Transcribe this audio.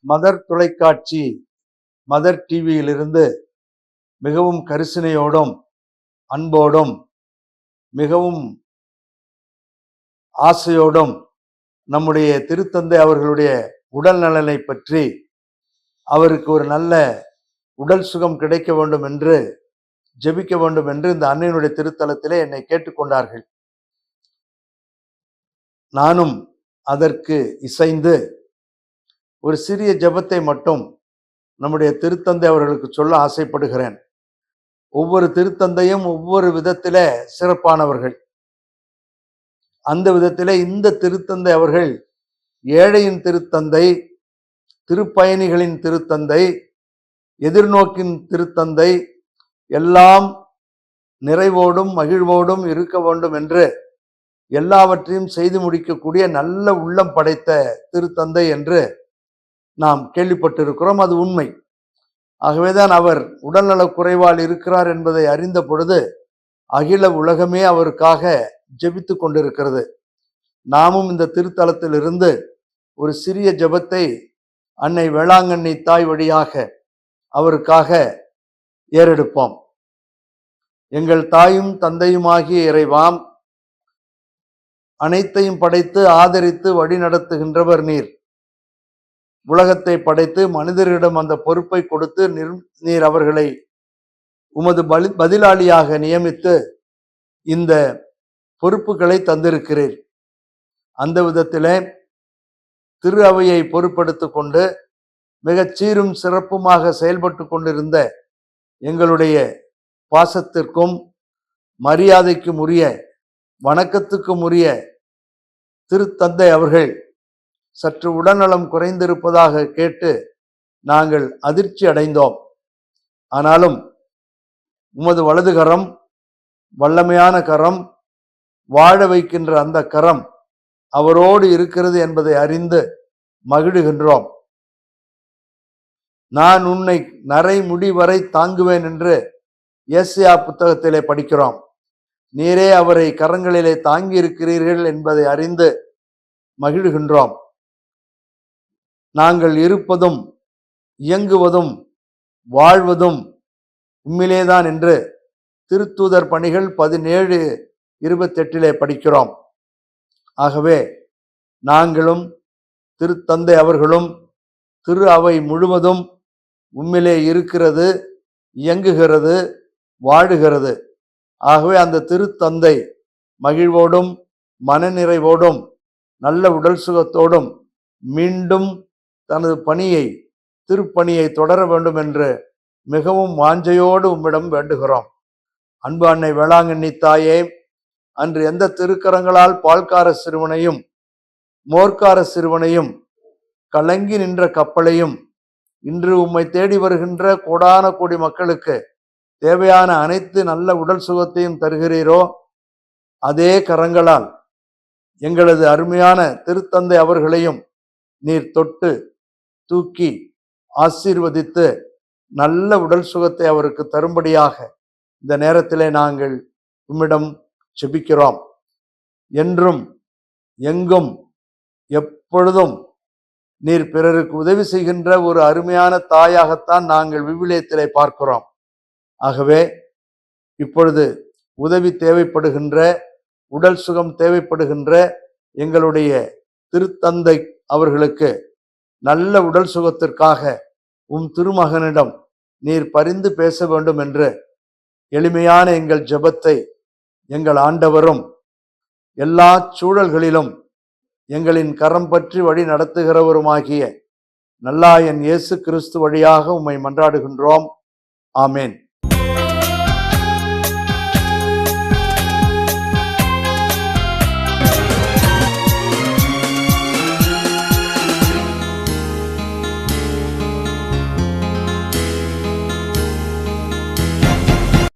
Mother தொலைக்காட்சி, mother டிவியிலிருந்து மிகவும் கரிசனையோடும் அன்போடும் மிகவும் ஆசையோடும் நம்முடைய திருத்தந்தை அவர்களுடைய உடல் நலனை பற்றி, அவருக்கு ஒரு நல்ல உடல் சுகம் கிடைக்க வேண்டும் என்று ஜெபிக்க வேண்டும் என்று இந்த அன்னையினுடைய திருத்தலத்திலே என்னை கேட்டுக்கொண்டார்கள். நானும் அதற்கு இசைந்து ஒரு சிறிய ஜெபத்தை மட்டும் நம்முடைய திருத்தந்தை அவர்களுக்கு சொல்ல ஆசைப்படுகிறேன். ஒவ்வொரு திருத்தந்தையும் ஒவ்வொரு விதத்திலே சிறப்பானவர்கள். அந்த விதத்திலே இந்த திருத்தந்தை அவர்கள் ஏழையின் திருத்தந்தை, திருப்பயணிகளின் திருத்தந்தை, எதிர்நோக்கின் திருத்தந்தை, எல்லாம் நிறைவோடும் மகிழ்வோடும் இருக்க வேண்டும் என்று எல்லாவற்றையும் செய்து முடிக்கக்கூடிய நல்ல உள்ளம் படைத்த திருத்தந்தை என்று நாம் கேள்விப்பட்டிருக்கிறோம். அது உண்மை. ஆகவேதான் அவர் உடல்நலக் குறைவால் இருக்கிறார் என்பதை அறிந்த பொழுது அகில உலகமே அவருக்காக ஜெபித்து கொண்டிருக்கிறது. நாமும் இந்த திருத்தலத்திலிருந்து ஒரு சிறிய ஜெபத்தை அன்னை வேளாங்கண்ணி தாய் வழியாக அவருக்காக ஏறெடுப்போம். எங்கள் தாயும் தந்தையுமாகிய இறைவாம், அனைத்தையும் படைத்து ஆதரித்து வழி நடத்துகின்றவர் நீர். உலகத்தை படைத்து மனிதரிடம் அந்த பொறுப்பை கொடுத்து நீர் அவர்களை உமது பதிலாளியாக நியமித்து இந்த பொறுப்புகளை தந்திருக்கிறீர். அந்த விதத்திலே திரு அவையை பொறுப்பெடுத்து கொண்டு மிகச் சீரும் சிறப்புமாக செயல்பட்டு கொண்டிருந்த எங்களுடைய பாசத்திற்கும் மரியாதைக்கும் உரிய, வணக்கத்துக்கும் உரிய திருத்தந்தை அவர்கள் சற்று உடல்நலம் குறைந்திருப்பதாக கேட்டு நாங்கள் அதிர்ச்சி அடைந்தோம். ஆனாலும் உமது வலது கரம், வல்லமையான கரம், வாழ வைக்கின்ற அந்த கரம் அவரோடு இருக்கிறது என்பதை அறிந்து மகிழுகின்றோம். நான் உன்னை நரை முடி வரை தாங்குவேன் என்று ஏசாயா புத்தகத்திலே படிக்கிறோம். நீரே அவரை கரங்களிலே தாங்கி இருக்கிறீர்கள் என்பதை அறிந்து மகிழ்கின்றோம். நாங்கள் இருப்பதும் இயங்குவதும் வாழ்வதும் உண்மையிலேதான் என்று திருத்தூதர் பணிகள் 17:28 படிக்கிறோம். ஆகவே நாங்களும் திருத்தந்தை அவர்களும் திரு அவை முழுவதும் உண்மையிலே இருக்கிறது, இயங்குகிறது, வாழுகிறது. ஆகவே அந்த திருத்தந்தை மகிழ்வோடும் மனநிறைவோடும் நல்ல உடல் சுகத்தோடும் மீண்டும் தனது பணியை, திருப்பணியை தொடர வேண்டும் என்று மிகவும் வாஞ்சையோடு உம்மிடம் வேண்டுகிறோம். அன்பு அன்னை வேளாங்கண்ணி தாயே, அன்று எந்த திருக்கரங்களால் பால்கார சிறுவனையும் மோர்க்கார சிறுவனையும் கலங்கி நின்ற கப்பலையும் இன்று உம்மை தேடி வருகின்ற கோடான கோடி மக்களுக்கு தேவையான அனைத்து நல்ல உடல் சுகத்தையும் தருகிறீரோ, அதே கரங்களால் எங்களது அருமையான திருத்தந்தை அவர்களையும் நீர் தொட்டு தூக்கி ஆசீர்வதித்து நல்ல உடல் சுகத்தை அவருக்கு தரும்படியாக இந்த நேரத்திலே நாங்கள் உம்மிடம் ஜெபிக்கிறோம். என்றும் எங்கும் எப்பொழுதும் நீர் பிறருக்கு உதவி செய்கின்ற ஒரு அருமையான தாயாகத்தான் நாங்கள் விவிலியத்திலே பார்க்கிறோம். ஆகவே இப்பொழுது உதவி தேவைப்படுகின்ற, உடல் சுகம் தேவைப்படுகின்ற எங்களுடைய திருத்தந்தை அவர்களுக்கு நல்ல உடல் சுகத்திற்காக உம் திருமகனிடம் நீர் பரிந்து பேச வேண்டும் என்று எளிமையான எங்கள் ஜெபத்தை எங்கள் ஆண்டவரும் எல்லா சூழல்களிலும் எங்களின் கரம் பற்றி வழி நடத்துகிறவருமாகிய நல்லாயன் இயேசு கிறிஸ்து வழியாக உம்மை மன்றாடுகின்றோம். ஆமேன்.